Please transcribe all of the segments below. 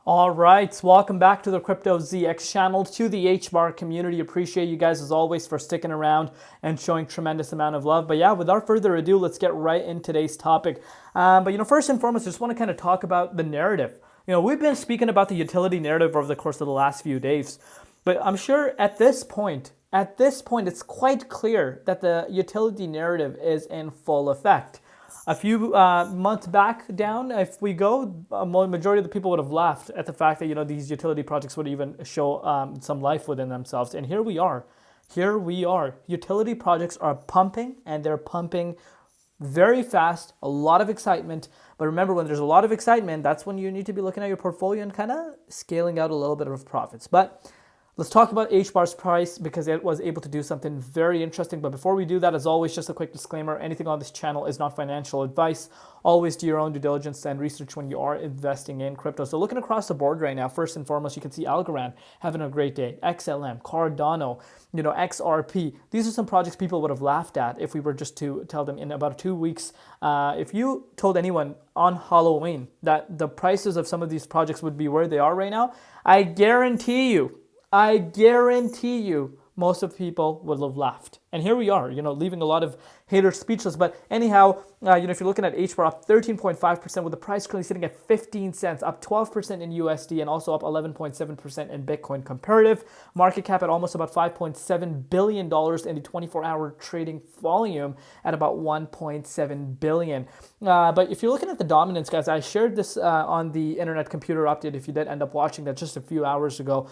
All right, welcome back to the Crypto ZX channel, to the Hbar community. Appreciate you guys as always for sticking around and showing tremendous amount of love. But yeah, without further ado, let's get right in today's topic. First and foremost, I just want to kind of talk about the narrative. We've been speaking about the utility narrative over the course of the last few days, but I'm sure at this point, it's quite clear that the utility narrative is in full effect. A few months back down, if we go, a majority of the people would have laughed at the fact that these utility projects would even show some life within themselves. And here we are. Utility projects are pumping, and they're pumping very fast. A lot of excitement. But remember, when there's a lot of excitement, that's when you need to be looking at your portfolio and kind of scaling out a little bit of profits. But let's talk about Hbar's price because it was able to do something very interesting. But before we do that, as always, just a quick disclaimer. Anything on this channel is not financial advice. Always do your own due diligence and research when you are investing in crypto. So looking across the board right now, first and foremost, you can see Algorand having a great day. XLM, Cardano, XRP. These are some projects people would have laughed at if we were just to tell them in about 2 weeks. If you told anyone on Halloween that the prices of some of these projects would be where they are right now, I guarantee you, most of people would have laughed. And here we are, leaving a lot of haters speechless. But anyhow, if you're looking at Hbar, up 13.5% with the price currently sitting at 15 cents, up 12% in USD, and also up 11.7% in Bitcoin comparative. Market cap at almost about $5.7 billion, and the 24-hour trading volume at about 1.7 billion. But if you're looking at the dominance, guys, I shared this on the Internet Computer Update, if you did end up watching that just a few hours ago.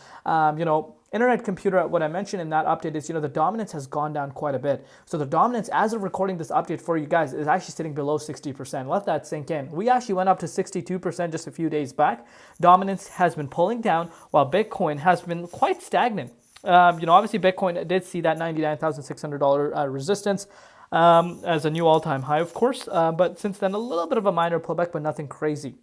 Internet Computer, what I mentioned in that update is, the dominance has gone down quite a bit. So the dominance, as of recording this update for you guys, is actually sitting below 60%. Let that sink in. We actually went up to 62% just a few days back. Dominance has been pulling down while Bitcoin has been quite stagnant. Obviously Bitcoin did see that $99,600 resistance as a new all-time high, of course. But since then, a little bit of a minor pullback, but nothing crazy.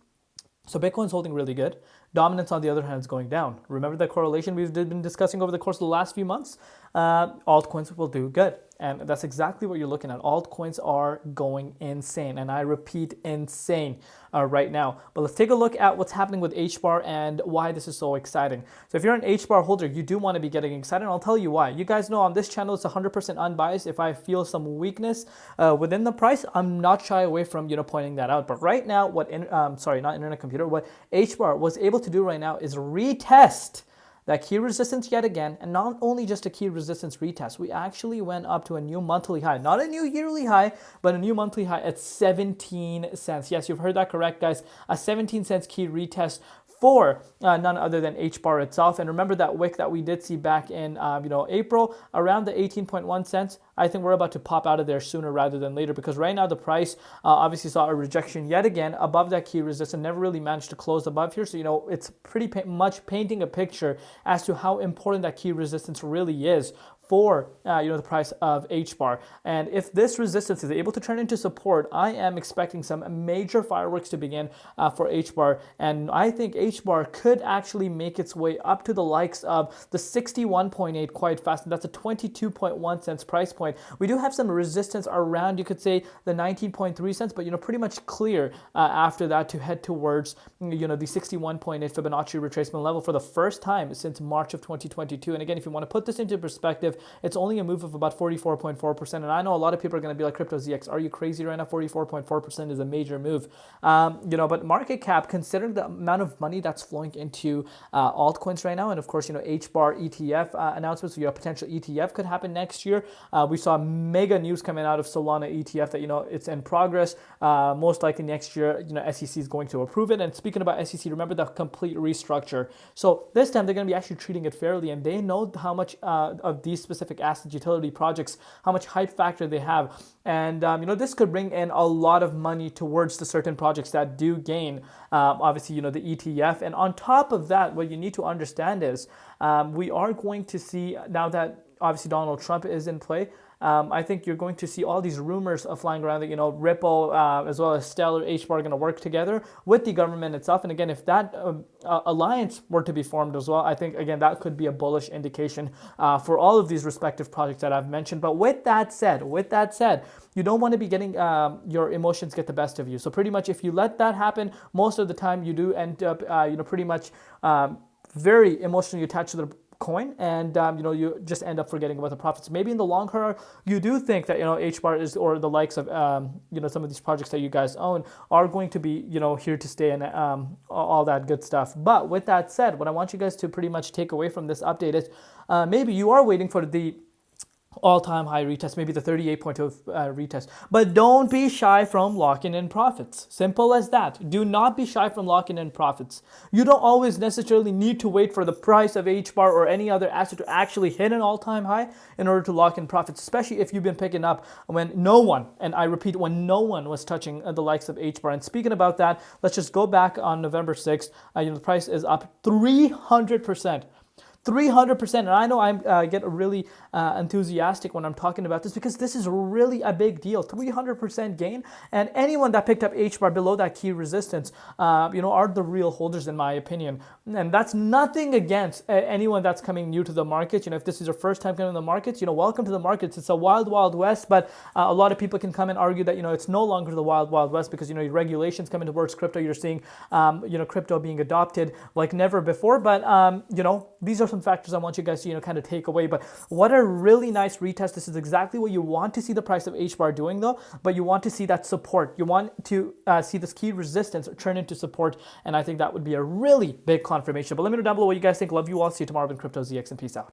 So Bitcoin's holding really good. Dominance, on the other hand, is going down. Remember that correlation we've been discussing over the course of the last few months? Altcoins will do good. And that's exactly what you're looking at. Altcoins are going insane. And I repeat, insane right now. But let's take a look at what's happening with Hbar and why this is so exciting. So if you're an Hbar holder, you do want to be getting excited. And I'll tell you why. You guys know on this channel, it's 100% unbiased. If I feel some weakness within the price, I'm not shy away from pointing that out. But right now, what Hbar was able to do right now is retest that key resistance yet again, and not only just a key resistance retest, we actually went up to a new monthly high, not a new yearly high, but a new monthly high at 17 cents. Yes, you've heard that correct, guys. A 17 cents key retest for none other than Hbar itself. And remember that wick that we did see back in April around the 18.1 cents. I think we're about to pop out of there sooner rather than later, because right now the price obviously saw a rejection yet again above that key resistance, never really managed to close above here. So it's pretty much painting a picture as to how important that key resistance really is for the price of Hbar. And if this resistance is able to turn into support, I am expecting some major fireworks to begin for Hbar. And I think Hbar could actually make its way up to the likes of the 61.8 quite fast. And that's a 22.1 cents price point. We do have some resistance around, you could say, the 19.3 cents, but pretty much clear after that to head towards the 61.8 Fibonacci retracement level for the first time since March of 2022. And again, if you want to put this into perspective, it's only a move of about 44.4%. And I know a lot of people are going to be like, Crypto ZX, are you crazy right now? 44.4% is a major move. But market cap, considering the amount of money that's flowing into altcoins right now, and of course, Hbar ETF announcements, so your potential ETF could happen next year. We saw mega news coming out of Solana ETF that, it's in progress. Most likely next year, SEC is going to approve it. And speaking about SEC, remember the complete restructure. So this time they're going to be actually treating it fairly, and they know how much of these specific asset utility projects, how much hype factor they have. And, this could bring in a lot of money towards the certain projects that do gain, obviously, the ETF. And on top of that, what you need to understand is we are going to see, now that obviously Donald Trump is in play, I think you're going to see all these rumors of flying around that, you know, Ripple as well as Stellar, Hbar are going to work together with the government itself. And again, if that alliance were to be formed as well, I think, again, that could be a bullish indication for all of these respective projects that I've mentioned. But with that said, you don't want to be getting your emotions get the best of you. So pretty much if you let that happen, most of the time you do end up, pretty much very emotionally attached to the coin, and you just end up forgetting about the profits. Maybe in the long run, you do think that, you know, Hbar is, or the likes of some of these projects that you guys own are going to be, you know, here to stay, and all that good stuff. But with that said, what I want you guys to pretty much take away from this update is maybe you are waiting for the all-time high retest, maybe the 38.2 retest, but don't be shy from locking in profits. Simple as that. Do not be shy from locking in profits. You don't always necessarily need to wait for the price of Hbar or any other asset to actually hit an all-time high in order to lock in profits, especially if you've been picking up when no one, and I repeat, when no one was touching the likes of Hbar. And speaking about that, let's just go back on November 6th. The price is up 300%. 300%. And I know I get really enthusiastic when I'm talking about this, because this is really a big deal. 300% gain. And anyone that picked up Hbar below that key resistance, are the real holders, in my opinion. And that's nothing against anyone that's coming new to the market. You know, if this is your first time coming to the markets, welcome to the markets. It's a wild, wild west. But a lot of people can come and argue that, it's no longer the wild, wild west, because, your regulations coming towards crypto. You're seeing, crypto being adopted like never before. But, these are some factors I want you guys to kind of take away. But what a really nice retest. This is exactly what you want to see the price of Hbar doing, though. But you want to see that support. You want to see this key resistance turn into support, and I think that would be a really big confirmation. But let me know down below what you guys think. Love you all. See you tomorrow in Crypto ZX, and peace out.